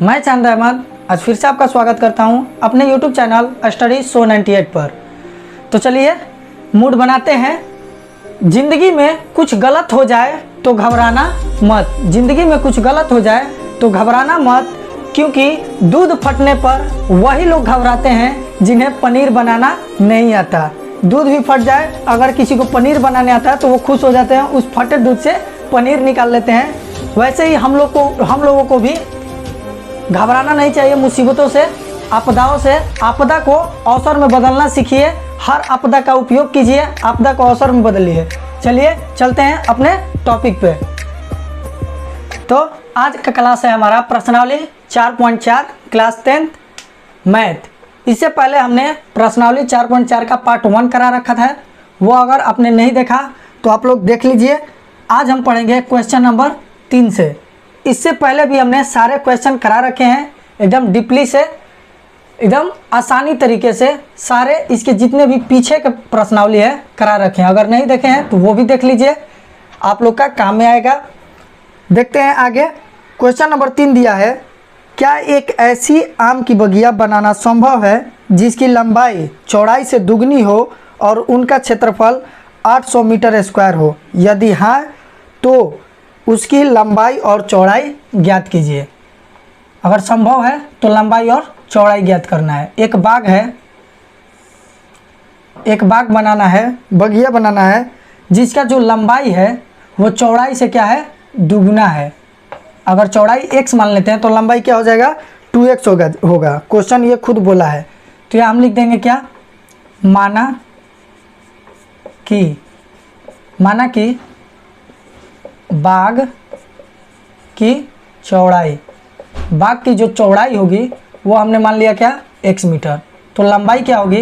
मैं चांद अहमद आज फिर से आपका स्वागत करता हूं अपने YouTube चैनल स्टडी शो 98 पर। तो चलिए मूड बनाते हैं। ज़िंदगी में कुछ गलत हो जाए तो घबराना मत। ज़िंदगी में कुछ गलत हो जाए तो घबराना मत, क्योंकि दूध फटने पर वही लोग घबराते हैं जिन्हें पनीर बनाना नहीं आता। दूध भी फट जाए, अगर किसी को पनीर बनाने आता है तो वो खुश हो जाते हैं, उस फटे दूध से पनीर निकाल लेते हैं। वैसे ही हम लोगों को भी घबराना नहीं चाहिए मुसीबतों से, आपदाओं से। आपदा को अवसर में बदलना सीखिए। हर आपदा का उपयोग कीजिए, आपदा को अवसर में बदलिए। चलिए चलते हैं अपने टॉपिक पे। तो आज का क्लास है हमारा प्रश्नावली 4.4 क्लास 10th मैथ। इससे पहले हमने प्रश्नावली 4.4 का पार्ट 1 करा रखा था, वो अगर आपने नहीं देखा तो आप लोग देख लीजिए। आज हम पढ़ेंगे क्वेश्चन नंबर 3 से। इससे पहले भी हमने सारे क्वेश्चन करा रखे हैं, एकदम डीपली से, एकदम आसानी तरीके से सारे इसके जितने भी पीछे के प्रश्नावली है करा रखे हैं। अगर नहीं देखे हैं तो वो भी देख लीजिए, आप लोग का काम में आएगा। देखते हैं आगे। क्वेश्चन नंबर 3 दिया है, क्या एक ऐसी आम की बगिया बनाना संभव है जिसकी लंबाई चौड़ाई से दुगनी हो और उनका क्षेत्रफल 800 मीटर स्क्वायर हो? यदि हाँ तो उसकी लंबाई और चौड़ाई ज्ञात कीजिए। अगर संभव है तो लंबाई और चौड़ाई ज्ञात करना है। एक बाग है, एक बाग बनाना है, बगिया बनाना है, जिसका जो लंबाई है वो चौड़ाई से क्या है, दुगुना है। अगर चौड़ाई x मान लेते हैं तो लंबाई क्या हो जाएगा, 2x होगा। क्वेश्चन ये खुद बोला है, तो यहाँ हम लिख देंगे क्या, माना कि बाग की चौड़ाई, बाग की जो चौड़ाई होगी वो हमने मान लिया क्या, x मीटर। तो लंबाई क्या होगी,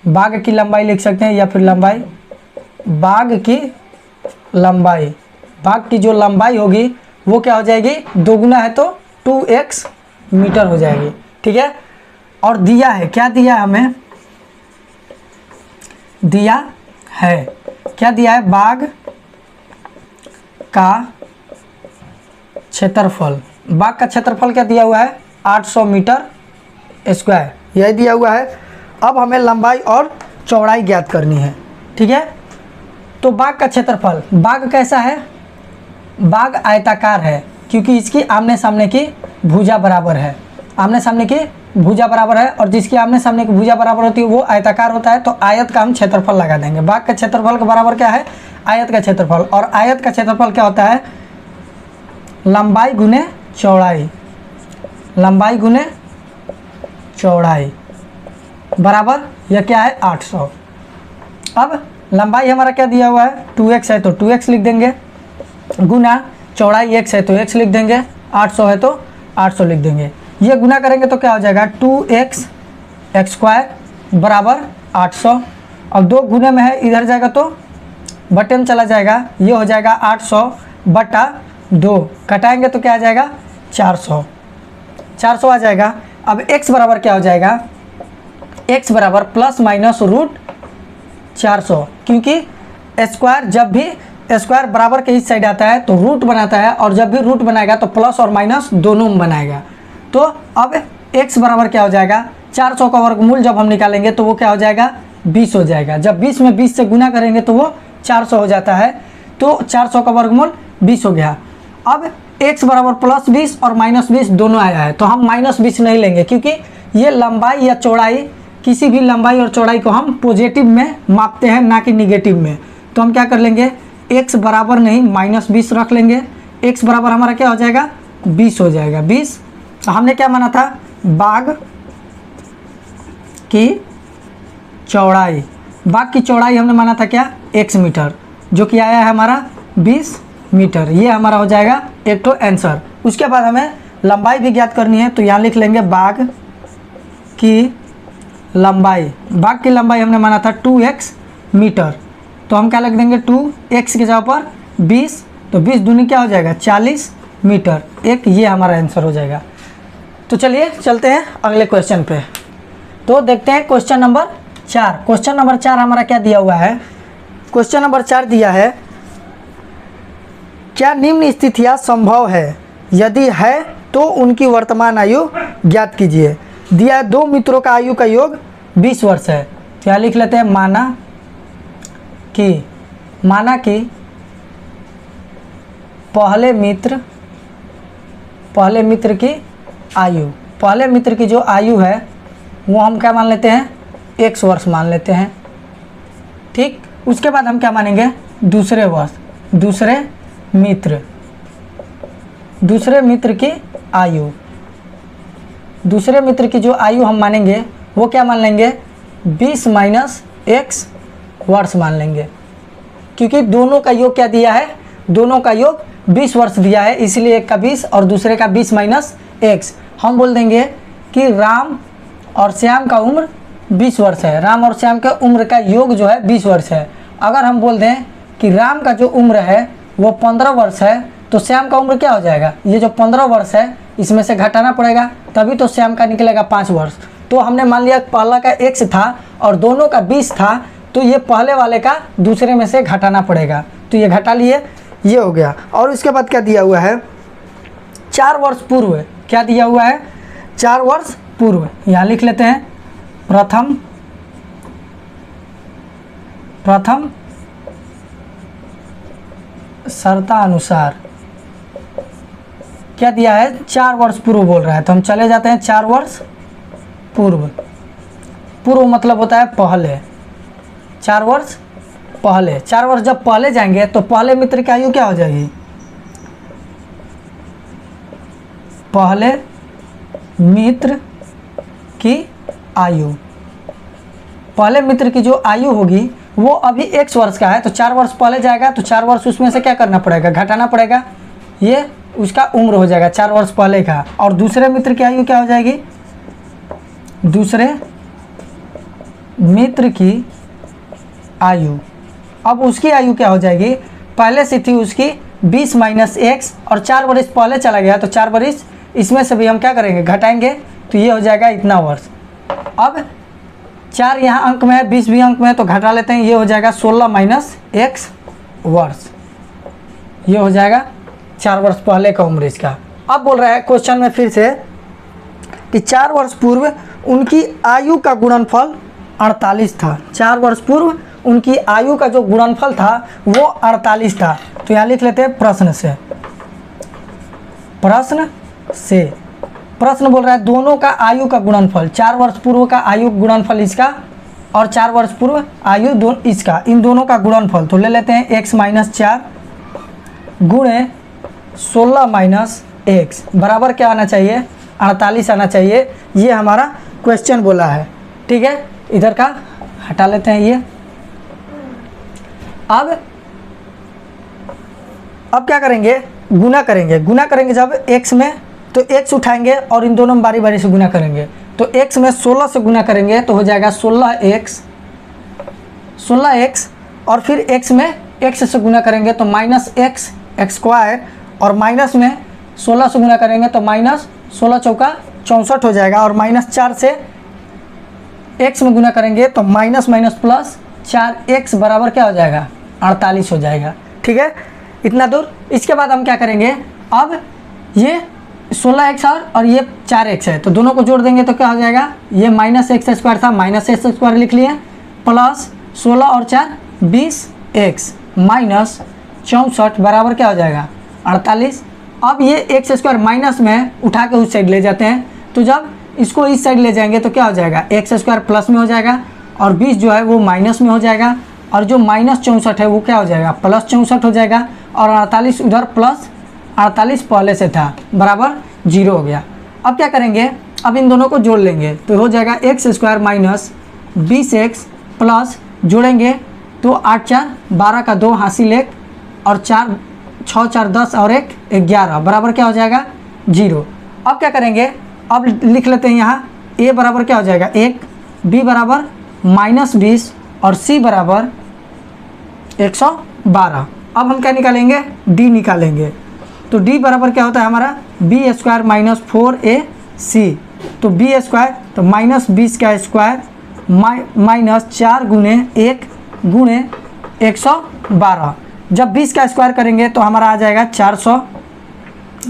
बाग की लंबाई लिख सकते हैं, या फिर लंबाई, बाग की लंबाई, बाग की जो लंबाई होगी वो क्या हो जाएगी, दोगुना है तो 2x मीटर हो जाएगी। ठीक है। और दिया है, क्या दिया है हमें, दिया है, क्या दिया है, बाग का क्षेत्रफल। बाग का क्षेत्रफल क्या दिया हुआ है, 800 मीटर स्क्वायर, यही दिया हुआ है। अब हमें लंबाई और चौड़ाई ज्ञात करनी है। ठीक है। तो बाग का क्षेत्रफल, बाग कैसा है, बाग आयताकार है, क्योंकि इसकी आमने सामने की भुजा बराबर है। आमने सामने की भुजा बराबर है, और जिसकी आमने सामने की भुजा बराबर होती है वो आयताकार होता है। तो आयत का हम क्षेत्रफल लगा देंगे। बाग का क्षेत्रफल के बराबर क्या है, आयत का क्षेत्रफल। और आयत का क्षेत्रफल क्या होता है, लंबाई गुने चौड़ाई, लंबाई गुने चौड़ाई बराबर यह क्या है, 800। अब लंबाई हमारा क्या दिया हुआ है, 2x है तो 2x लिख देंगे, गुना चौड़ाई x है तो x लिख देंगे, 800 है तो 800 लिख देंगे। ये गुना करेंगे तो क्या हो जाएगा, 2x स्क्वायर बराबर 800। अब 2 गुने में है, इधर जाएगा तो बटे में चला जाएगा, ये हो जाएगा 800 बटा 2, कटाएंगे तो क्या आ जाएगा, 400 आ जाएगा। अब x बराबर क्या हो जाएगा, x बराबर प्लस माइनस रूट 400, क्योंकि स्क्वायर जब भी स्क्वायर बराबर के इस साइड आता है तो रूट बनाता है, और जब भी रूट बनाएगा तो प्लस और माइनस दोनों में बनाएगा। तो अब x बराबर क्या हो जाएगा, 400 का वर्गमूल जब हम निकालेंगे तो वो क्या हो जाएगा, 20 हो जाएगा। जब 20 में 20 से गुना करेंगे तो वो 400 हो जाता है। तो 400 का वर्गमूल 20 हो गया। अब x बराबर प्लस 20 और माइनस 20 दोनों आया है, तो हम माइनस 20 नहीं लेंगे, क्योंकि ये लंबाई या चौड़ाई, किसी भी लंबाई और चौड़ाई को हम पॉजिटिव में मापते हैं, ना कि निगेटिव में। तो हम क्या कर लेंगे, x बराबर नहीं -20 रख लेंगे। x बराबर हमारा क्या हो जाएगा, 20 हो जाएगा। 20 हमने क्या माना था, बाग की चौड़ाई, बाग की चौड़ाई हमने माना था क्या, x मीटर, जो कि आया है हमारा 20 मीटर। ये हमारा हो जाएगा एक तो आंसर। उसके बाद हमें लंबाई भी ज्ञात करनी है, तो यहाँ लिख लेंगे बाग की लंबाई। बाग की लंबाई हमने माना था 2x मीटर, तो हम क्या लिख देंगे, 2x की जगह पर 20, तो 20 दूनी क्या हो जाएगा, 40 मीटर। एक ये हमारा आंसर हो जाएगा। तो चलिए चलते हैं अगले क्वेश्चन पे। तो देखते हैं क्वेश्चन नंबर 4। क्वेश्चन नंबर 4 हमारा क्या दिया हुआ है, क्वेश्चन नंबर 4 दिया है, क्या निम्न स्थितियाँ संभव है, यदि है तो उनकी वर्तमान आयु ज्ञात कीजिए। दिया है 2 मित्रों का आयु का योग 20 वर्ष है, तो यहाँ लिख लेते हैं माना कि पहले मित्र की आयु, पहले मित्र की जो आयु है वो हम क्या मान लेते हैं, x वर्ष मान लेते हैं। ठीक, उसके बाद हम क्या मानेंगे, दूसरे मित्र की आयु, दूसरे मित्र की जो आयु हम मानेंगे वो क्या मान लेंगे, 20 माइनस x वर्ष मान लेंगे, क्योंकि दोनों का योग क्या दिया है, दोनों का योग 20 वर्ष दिया है, इसलिए एक का 20 और दूसरे का 20 माइनस x। हम बोल देंगे कि राम और श्याम का उम्र 20 वर्ष है, राम और श्याम का उम्र का योग जो है 20 वर्ष है। अगर हम बोल दें कि राम का जो उम्र है वो 15 वर्ष है, तो श्याम का उम्र क्या हो जाएगा, ये जो 15 वर्ष है इसमें से घटाना पड़ेगा, तभी तो श्याम का निकलेगा 5 वर्ष। तो हमने मान लिया पहला का x था और दोनों का 20 था, तो ये पहले वाले का दूसरे में से घटाना पड़ेगा, तो ये घटा लिए, ये हो गया। और उसके बाद क्या दिया हुआ है, 4 वर्ष पूर्व, क्या दिया हुआ है, 4 वर्ष पूर्व। यहाँ लिख लेते हैं प्रथम शर्तानुसार क्या दिया है, 4 वर्ष पूर्व बोल रहा है, तो हम चले जाते हैं 4 वर्ष पूर्व मतलब होता है पहले, 4 वर्ष पहले, 4 वर्ष जब पहले जाएंगे तो पहले मित्र की आयु क्या हो जाएगी, पहले मित्र की आयु, पहले मित्र की जो आयु होगी वो अभी x वर्ष का है, तो 4 वर्ष पहले जाएगा, तो 4 वर्ष उसमें से क्या करना पड़ेगा, घटाना पड़ेगा, ये उसका उम्र हो जाएगा 4 वर्ष पहले का। और दूसरे मित्र की आयु क्या हो जाएगी, दूसरे मित्र की आयु, अब उसकी आयु क्या हो जाएगी, पहले से थी उसकी 20 माइनस x और 4 वर्ष पहले चला गया, तो 4 वर्ष इसमें से भी हम क्या करेंगे, घटाएंगे, तो ये हो जाएगा इतना वर्ष। अब 4 यहाँ अंक में है, 20 भी अंक में है, तो घटा लेते हैं, ये हो जाएगा 16 माइनस x वर्ष, ये हो जाएगा 4 वर्ष पहले का उम्र इसका। अब बोल रहा है क्वेश्चन में फिर से कि 4 वर्ष पूर्व उनकी आयु का गुणनफल 48 था, 4 वर्ष पूर्व उनकी आयु का जो गुणनफल था वो 48 था। तो यहाँ लिख लेते हैं प्रश्न बोल रहा है दोनों का आयु का गुणनफल, 4 वर्ष पूर्व का आयु गुणनफल इसका और 4 वर्ष पूर्व आयु इसका, इन दोनों का गुणनफल। तो ले लेते हैं x माइनस 4 गुणे 16 माइनस x बराबर क्या आना चाहिए, 48 आना चाहिए, ये हमारा क्वेश्चन बोला है। ठीक है, इधर का हटा लेते हैं ये। अब क्या करेंगे, गुना करेंगे जब x में, तो x उठाएंगे और इन दोनों में बारी बारी से गुना करेंगे। तो x में 16 से गुना करेंगे तो हो जाएगा 16x और फिर x में x से गुना करेंगे तो माइनस x स्क्वायर, और माइनस में 16 से गुना करेंगे तो माइनस 16 चौका 64 हो जाएगा, और माइनस 4 से x में गुना करेंगे तो माइनस माइनस प्लस 4x बराबर क्या हो जाएगा, 48 हो जाएगा। ठीक है, इतना दूर। इसके बाद हम क्या करेंगे, अब ये 16x और ये 4x है, तो दोनों को जोड़ देंगे तो क्या हो जाएगा, ये माइनस एक्स स्क्वायर था, माइनस एक्स स्क्वायर लिख लिए, प्लस 16 और 4 20x माइनस 64 बराबर क्या हो जाएगा, 48। अब ये एक्स स्क्वायर माइनस में उठा के उस साइड ले जाते हैं, तो जब इसको इस साइड ले जाएंगे तो क्या हो जाएगा, एक्स स्क्वायर प्लस में हो जाएगा और 20 जो है वो माइनस में हो जाएगा, और जो माइनस 64 है वो क्या हो जाएगा, प्लस 64 हो जाएगा, और 48 उधर प्लस 48 पहले से था बराबर 0 हो गया। अब क्या करेंगे, अब इन दोनों को जोड़ लेंगे तो हो जाएगा x square minus 20x plus जोड़ेंगे तो 8 4 12 का 2 हासिल 1 और 4 6 4 10 और 1 11 बराबर क्या हो जाएगा 0। अब क्या करेंगे, अब लिख लेते हैं यहाँ a बराबर क्या हो जाएगा 1, b बराबर माइनस 20 और c बराबर 112। अब हम क्या निकालेंगे, d निकालेंगे, तो d बराबर क्या होता है हमारा बी स्क्वायर माइनस 4ac, तो बी स्क्वायर तो माइनस 20 का स्क्वायर माइनस 4 गुने 1 गुणे 112। जब 20 का स्क्वायर करेंगे तो हमारा आ जाएगा 400,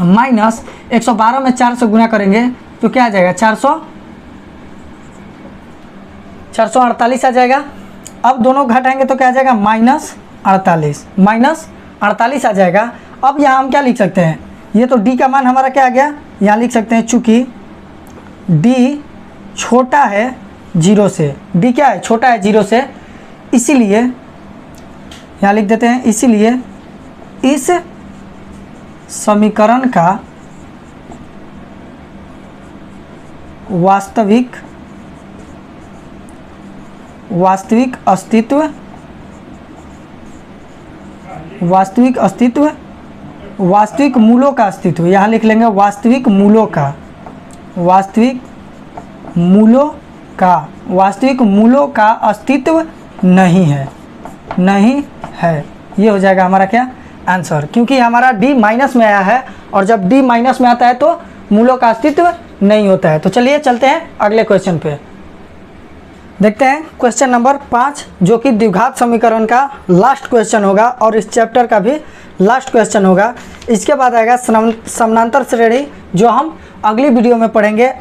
माइनस 112 में 4 से गुना करेंगे तो क्या आ जाएगा 448 आ जाएगा। अब दोनों घटाएंगे तो क्या आ जाएगा -48 आ जाएगा। अब यहाँ हम क्या लिख सकते हैं, ये तो d का मान हमारा क्या आ गया, यहाँ लिख सकते हैं चूँकि d छोटा है 0 से, d क्या है, छोटा है 0 से, इसीलिए यहाँ लिख देते हैं, इसीलिए इस समीकरण का वास्तविक अस्तित्व वास्तविक मूलों का अस्तित्व, यहाँ लिख लेंगे वास्तविक मूलों का अस्तित्व नहीं है। ये हो जाएगा हमारा क्या आंसर, क्योंकि हमारा d माइनस में आया है और जब d माइनस में आता है तो मूलों का अस्तित्व नहीं होता है। तो चलिए चलते हैं अगले क्वेश्चन पे, देखते हैं क्वेश्चन नंबर 5, जो कि द्विघात समीकरण का लास्ट क्वेश्चन होगा और इस चैप्टर का भी लास्ट क्वेश्चन होगा। इसके बाद आएगा समानांतर श्रेणी, जो हम अगली वीडियो में पढ़ेंगे।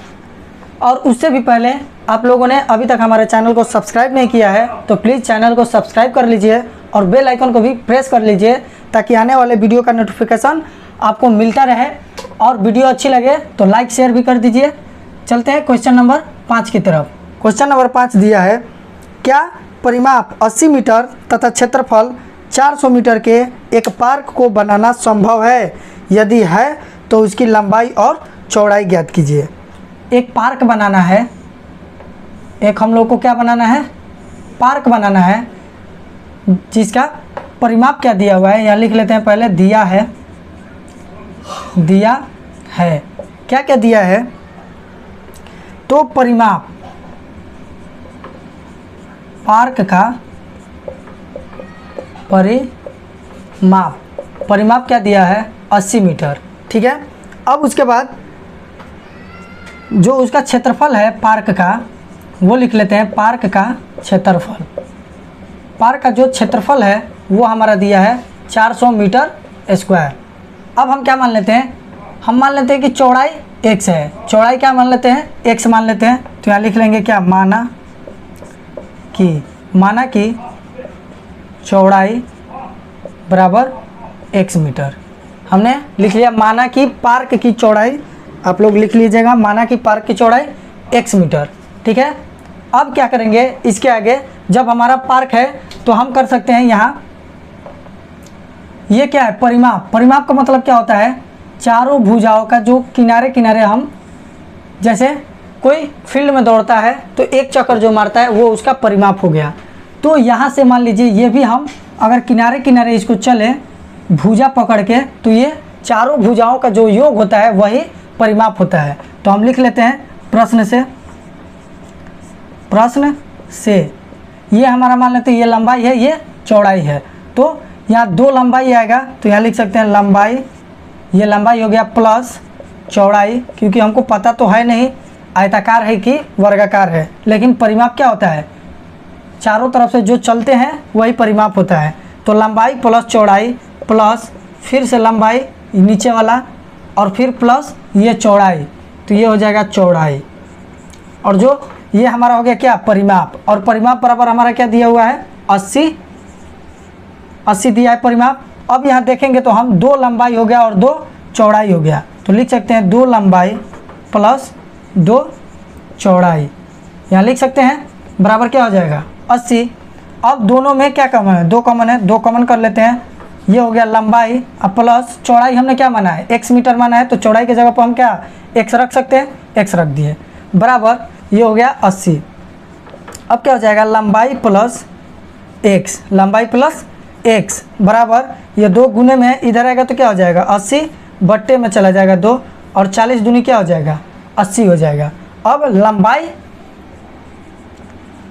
और उससे भी पहले आप लोगों ने अभी तक हमारे चैनल को सब्सक्राइब नहीं किया है तो प्लीज़ चैनल को सब्सक्राइब कर लीजिए और बेल आइकन को भी प्रेस कर लीजिए, ताकि आने वाले वीडियो का नोटिफिकेशन आपको मिलता रहे। और वीडियो अच्छी लगे तो लाइक शेयर भी कर दीजिए। चलते हैं क्वेश्चन नंबर 5 की तरफ। क्वेश्चन नंबर 5 दिया है, क्या परिमाप 80 मीटर तथा क्षेत्रफल 400 मीटर के एक पार्क को बनाना संभव है? यदि है तो उसकी लंबाई और चौड़ाई ज्ञात कीजिए। एक पार्क बनाना है, एक हम लोग को क्या बनाना है, पार्क बनाना है, जिसका परिमाप क्या दिया हुआ है, यहाँ लिख लेते हैं पहले, दिया है क्या क्या दिया है, तो परिमाप पार्क का परिमाप क्या दिया है 80 मीटर, ठीक है। अब उसके बाद जो उसका क्षेत्रफल है पार्क का, वो लिख लेते हैं पार्क का क्षेत्रफल। पार्क का जो क्षेत्रफल है वो हमारा दिया है 400 मीटर स्क्वायर। अब हम क्या मान लेते हैं, हम मान लेते हैं कि चौड़ाई x है, चौड़ाई क्या मान लेते हैं, x मान लेते हैं। तो यहाँ लिख लेंगे क्या, माना कि चौड़ाई बराबर x मीटर। हमने लिख लिया माना कि पार्क की चौड़ाई, आप लोग लिख लीजिएगा, माना कि पार्क की चौड़ाई x मीटर, ठीक है। अब क्या करेंगे, इसके आगे जब हमारा पार्क है तो हम कर सकते हैं, यहाँ ये क्या है, परिमाप का मतलब क्या होता है, चारों भुजाओं का जो किनारे किनारे, हम जैसे कोई फील्ड में दौड़ता है तो एक चक्कर जो मारता है वो उसका परिमाप हो गया। तो यहाँ से मान लीजिए ये भी हम अगर किनारे किनारे इसको चले भुजा पकड़ के, तो ये चारों भुजाओं का जो योग होता है वही परिमाप होता है। तो हम लिख लेते हैं प्रश्न से ये हमारा मान लेते हैं, ये लंबाई है, ये चौड़ाई है। तो यहाँ 2 लंबाई आएगा, तो यहाँ लिख सकते हैं लंबाई, ये लंबाई हो गया प्लस चौड़ाई, क्योंकि हमको पता तो है नहीं आयताकार है कि वर्गाकार है, लेकिन परिमाप क्या होता है, चारों तरफ से जो चलते हैं वही परिमाप होता है। तो लंबाई प्लस चौड़ाई प्लस फिर से लंबाई नीचे वाला और फिर प्लस ये चौड़ाई, तो ये हो जाएगा चौड़ाई। और जो ये हमारा हो गया क्या, परिमाप। और परिमाप बराबर हमारा क्या दिया हुआ है, 80 दिया है परिमाप। अब यहाँ देखेंगे तो हम 2 लंबाई हो गया और 2 चौड़ाई हो गया, तो लिख सकते हैं 2 लंबाई प्लस 2 चौड़ाई, यहाँ लिख सकते हैं बराबर क्या हो जाएगा 80। अब दोनों में क्या कॉमन है, 2 कॉमन है, 2 कॉमन कर लेते हैं। ये हो गया लंबाई, अब प्लस चौड़ाई हमने क्या माना है, x मीटर माना है, तो चौड़ाई की जगह पर हम क्या x रख सकते हैं, x रख दिए, बराबर ये हो गया 80। अब क्या हो जाएगा, लंबाई प्लस x बराबर ये 2 गुने में इधर आएगा तो क्या हो जाएगा 80 बट्टे में चला जाएगा 2, और 40 दूनी क्या हो जाएगा 80 हो जाएगा। अब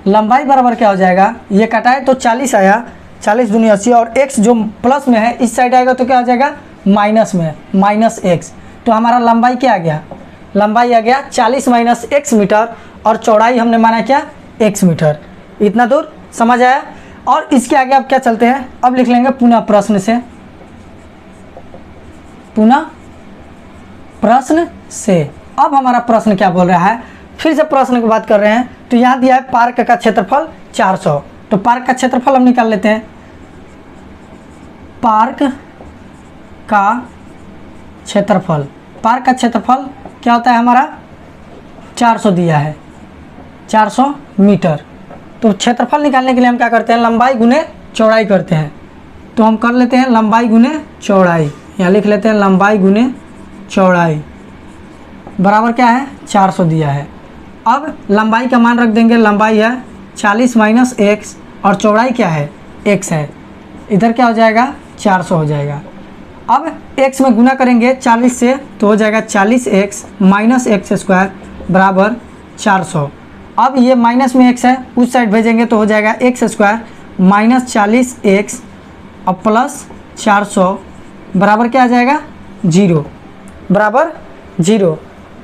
लंबाई बराबर क्या हो जाएगा, ये कटाए तो 40 आया, 40 दूनी 80, और x जो प्लस में है इस साइड आएगा तो क्या हो जाएगा माइनस में, माइनस x। तो हमारा लंबाई क्या आ गया, लंबाई आ गया 40 माइनस x मीटर, और चौड़ाई हमने माना क्या x मीटर। इतना दूर समझ आया। और इसके आगे अब क्या चलते हैं, अब लिख लेंगे पुनः प्रश्न से, पुनः प्रश्न से। अब हमारा प्रश्न क्या बोल रहा है, फिर से प्रश्न की बात कर रहे हैं। तो यहाँ दिया है पार्क का क्षेत्रफल 400। तो पार्क का क्षेत्रफल हम निकाल लेते हैं। पार्क का क्षेत्रफल, पार्क का क्षेत्रफल क्या होता है हमारा, 400 दिया है, 400 मीटर। तो क्षेत्रफल निकालने के लिए हम क्या करते हैं, लंबाई गुने चौड़ाई करते हैं। तो हम कर लेते हैं लंबाई गुने चौड़ाई, यहाँ लिख लेते हैं लंबाई गुने चौड़ाई बराबर क्या है, 400 दिया है। अब लंबाई का मान रख देंगे, लंबाई है 40 माइनस x और चौड़ाई क्या है, x है। इधर क्या हो जाएगा, 400 हो जाएगा। अब x में गुना करेंगे 40 से तो हो जाएगा 40x माइनस एक्स स्क्वायर बराबर 400। अब ये माइनस में x है, उस साइड भेजेंगे तो हो जाएगा एक्स स्क्वायर माइनस 40x और प्लस 400 बराबर क्या आ जाएगा, 0 बराबर 0।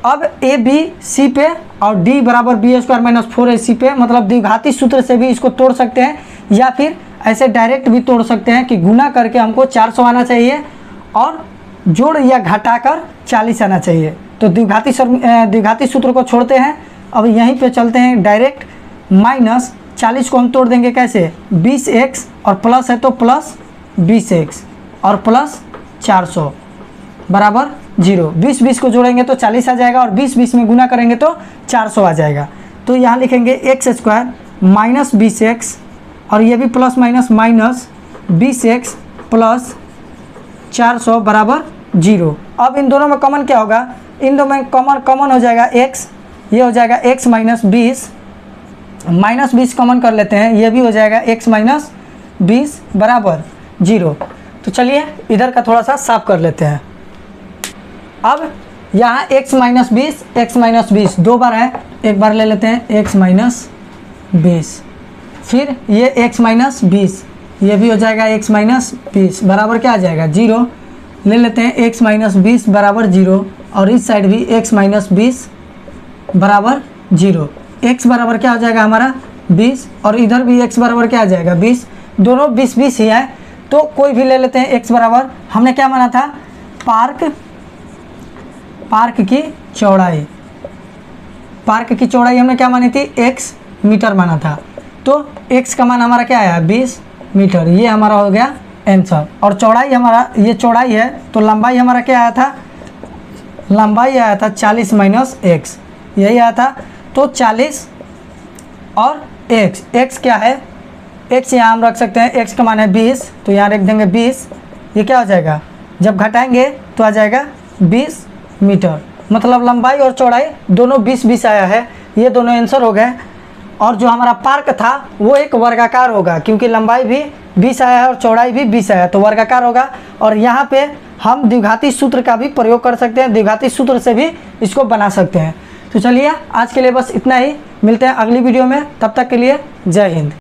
अब ए बी सी पे और डी बराबर बी स्क्वायर माइनस 4ac पे, मतलब द्विघाती सूत्र से भी इसको तोड़ सकते हैं या फिर ऐसे डायरेक्ट भी तोड़ सकते हैं कि गुना करके हमको 400 आना चाहिए और जोड़ या घटाकर 40 आना चाहिए। तो द्विघाती सूत्र को छोड़ते हैं, अब यहीं पे चलते हैं डायरेक्ट। माइनस 40 को हम तोड़ देंगे कैसे, 20x और प्लस है तो प्लस 20x और प्लस 400 बराबर 0। 20 को जोड़ेंगे तो 40 आ जाएगा और 20 में गुना करेंगे तो 400 आ जाएगा। तो यहाँ लिखेंगे एक्स स्क्वायर माइनस 20x और ये भी plus minus minus 20x plus 400 बराबर 0। अब इन दोनों में कॉमन क्या होगा, इन दोनों में कॉमन हो जाएगा x, ये हो जाएगा x माइनस 20 कॉमन कर लेते हैं, ये भी हो जाएगा x माइनस 20 बराबर 0। तो चलिए इधर का थोड़ा सा साफ कर लेते हैं। अब यहाँ x माइनस 20 दो बार है, एक बार ले लेते हैं x माइनस 20, फिर ये x माइनस 20, ये भी हो जाएगा x माइनस 20 बराबर क्या आ जाएगा, 0। ले लेते हैं x माइनस 20 बराबर 0 और इस साइड भी x माइनस 20 बराबर 0। x बराबर क्या हो जाएगा हमारा 20 और इधर भी x बराबर क्या आ जाएगा 20, दोनों 20 ही है। तो कोई भी ले लेते हैं। x बराबर हमने क्या माना था, पार्क की चौड़ाई, पार्क की चौड़ाई हमने क्या मानी थी, x मीटर माना था। तो x का मान हमारा क्या आया 20 मीटर, ये हमारा हो गया आंसर। और चौड़ाई हमारा, ये चौड़ाई है तो लंबाई हमारा क्या आया था, लंबाई आया था 40 माइनस x, यही आया था। तो 40 और x क्या है, x यहाँ हम रख सकते हैं, x का मान है 20 तो यहाँ रख देंगे 20, ये क्या हो जाएगा, जब घटाएंगे तो आ जाएगा 20 मीटर। मतलब लंबाई और चौड़ाई दोनों 20 आया है, ये दोनों आंसर हो गए। और जो हमारा पार्क था वो एक वर्गाकार होगा, क्योंकि लंबाई भी 20 आया है और चौड़ाई भी 20 आया, तो वर्गाकार होगा। और यहाँ पे हम द्विघाती सूत्र का भी प्रयोग कर सकते हैं, द्विघाती सूत्र से भी इसको बना सकते हैं। तो चलिए आज के लिए बस इतना ही, मिलते हैं अगली वीडियो में, तब तक के लिए जय हिंद।